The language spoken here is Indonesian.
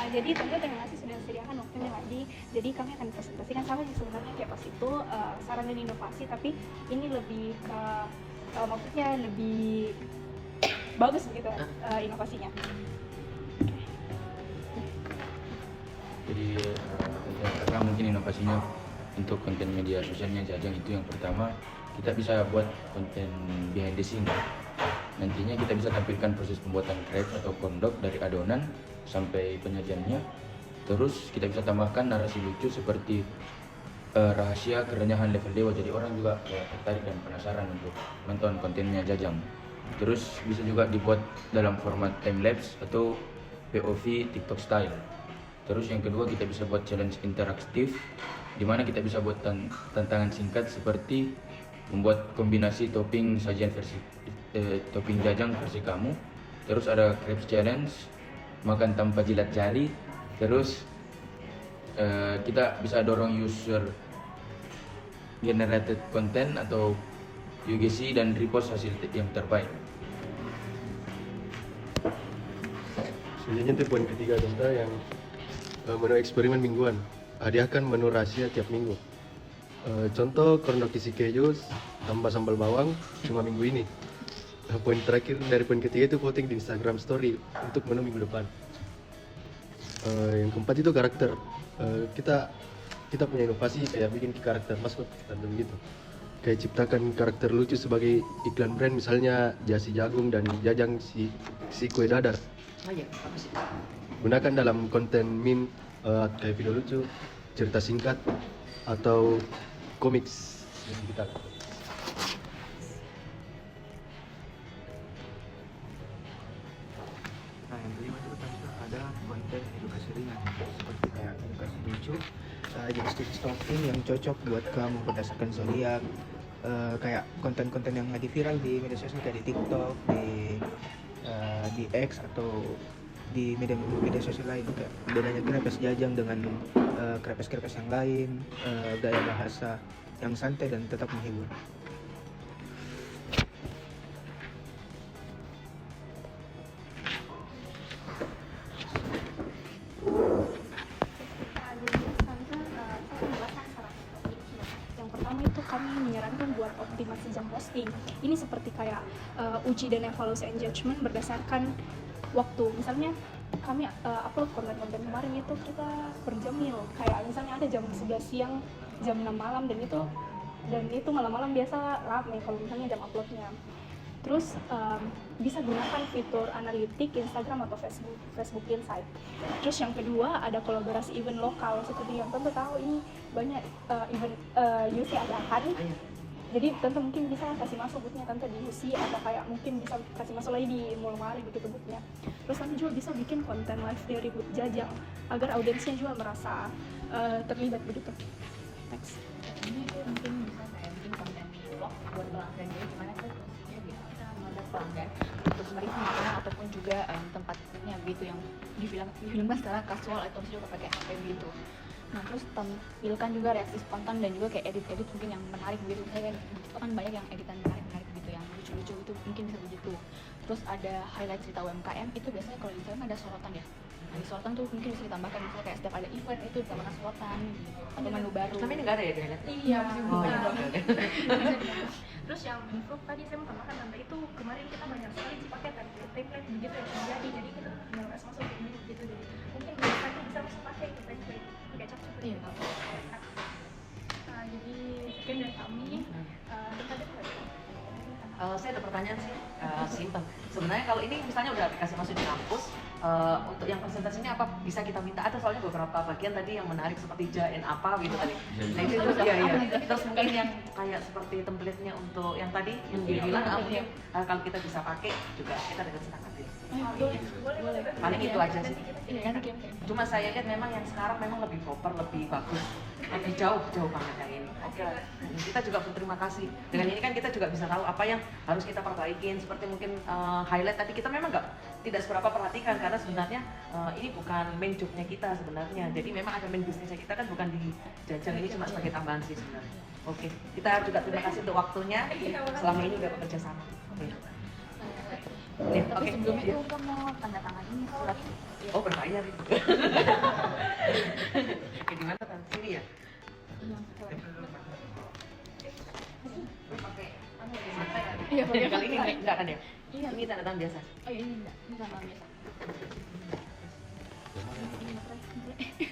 Jadi tentu terima kasih sudah sediakan waktunya lagi. Jadi kami akan presentasikan sama sih sebenarnya kayak pas itu saran dan inovasi, tapi ini lebih ke maksudnya lebih bagus gitu inovasinya. Jadi yang pertama mungkin inovasinya untuk konten media sosialnya Jajang itu yang pertama kita bisa buat konten behind the scene. Nantinya kita bisa tampilkan proses pembuatan crepes atau kondok dari adonan sampai penyajiannya. Terus kita bisa tambahkan narasi lucu seperti rahasia kerenyahan level dewa, jadi orang juga tertarik dan penasaran untuk nonton kontennya Jajang. Terus bisa juga dibuat dalam format time lapse atau POV TikTok style. Terus yang kedua kita bisa buat challenge interaktif di mana kita bisa buat tantangan singkat seperti membuat kombinasi topping sajian versi topping Jajang versi kamu. Terus ada crepes challenge, makan tanpa jilat jari. Terus kita bisa dorong user generated content atau UGC dan repost hasil yang terbaik. Selanjutnya itu poin ketiga tentang yang menu eksperimen mingguan. Hadiahkan menu rahasia tiap minggu. Contoh kondok isi keju tambah sambal bawang cuma minggu ini. Poin terakhir dari poin ketiga itu voting di Instagram Story untuk menu minggu depan. Yang keempat itu karakter. Kita punya inovasi kayak bikin karakter maskot dan begitu. Kayak ciptakan karakter lucu sebagai iklan brand, misalnya Jasi Jagung dan Jajang si kue dadar. Oh iya, apa sih? Gunakan dalam konten meme kayak video lucu, cerita singkat, atau komiks yang kita. Nah, yang kelima itu ada konten edukasi ringan seperti kayak edukasi lucu, jadi stocking yang cocok buat kamu berdasarkan zodiak, kayak konten-konten yang lagi viral di media sosial kayak di TikTok, di X atau di media sosial lain. Kayak bedanya crepes Jajang dengan crepes yang lain, gaya bahasa yang santai dan tetap menghibur. Yang pertama itu kami menyarankan buat optimasi jam posting. Ini seperti kayak uji dan evaluasi engagement berdasarkan waktu. Misalnya kami upload konten-konten kemarin itu kita per jamil, kayak misalnya ada jam 11 siang, jam 6 malam, dan itu malam-malam biasa ramai kalau misalnya jam uploadnya. Terus bisa gunakan fitur analitik Instagram atau Facebook Insight. Terus yang kedua ada kolaborasi event lokal, seperti yang tentu tahu ini banyak event UC adakan. Jadi tentu mungkin bisa kasih masuk bootnya tante di UC, atau kayak mungkin bisa kasih masuk lagi di Mulmari begitu bootnya. Terus nanti juga bisa bikin konten live dari boot Jajang agar audiensnya juga merasa terlibat begitu. Next. Ini mungkin bisa saya bikin konten vlog buat pelanggan, jadi gimana tuh prosesnya biar kita mengajak pelanggan untuk mereview makanan ataupun juga tempatnya gitu yang di film sekarang kasual atau juga pakai HP gitu. Nah, terus tampilkan juga reaksi spontan dan juga kayak edit mungkin yang menarik gitu. Saya kan banyak yang editan menarik gitu, yang lucu-lucu itu mungkin bisa begitu. Terus ada highlight cerita UMKM, itu biasanya kalau di Instagram ada sorotan ya. Nah, di sorotan tuh mungkin bisa ditambahkan, misalnya kayak setiap ada event itu ditambahkan sorotan atau menu baru. Tapi ini nggak ada ya di highlight? Iya, Oh, iya, oke. Terus yang improve tadi saya mau tambahkan tante, itu kemarin kita banyak sekali sih pakai template begitu yang terjadi, jadi kita tinggal masuk ke ini gitu. Jadi mungkin kita bisa masuk pakai template kecap seperti Iya. itu. Jadi sekian dari kami. Kita ada Saya ada pertanyaan sih, simpel. Sebenarnya kalau ini misalnya udah dikasih masuk di kampus, untuk yang presentasinya apa bisa kita minta? Ada soalnya beberapa bagian tadi yang menarik seperti jain apa gitu tadi. Nah itu juga iya. Terus mungkin yang kayak seperti template-nya untuk yang tadi yang dia bilang, mungkin kalau kita bisa pakai juga kita dengan senang hati. boleh. Paling itu aja sih. Iya, nanti Cuma saya lihat memang yang sekarang memang lebih proper, lebih bagus, lebih jauh banget yang ini. Oke, kita juga berterima kasih. Dengan ini kan kita juga bisa tahu apa yang harus kita perbaikin. Seperti mungkin highlight tadi kita memang tidak seberapa perhatikan karena sebenarnya ini bukan main job-nya kita sebenarnya. Jadi memang ada main bisnisnya kita kan bukan di Jajang, ini cuma sebagai tambahan sih sebenarnya. Oke, kita juga terima kasih untuk waktunya. Selama ini udah bekerja sama. Oke. Tapi Oke. sebelumnya Iya. tuh kamu mau tanda tangan ini surat. Oh, berbayar itu. Kayak gimana kan? Sini ya? Pakai anu ya, santai kan? Iya, pakai Kali ini santai. enggak kan ya? Iya. Ini tanda tangan biasa. Oh iya, ini enggak tanda tangan biasa. Ini materai.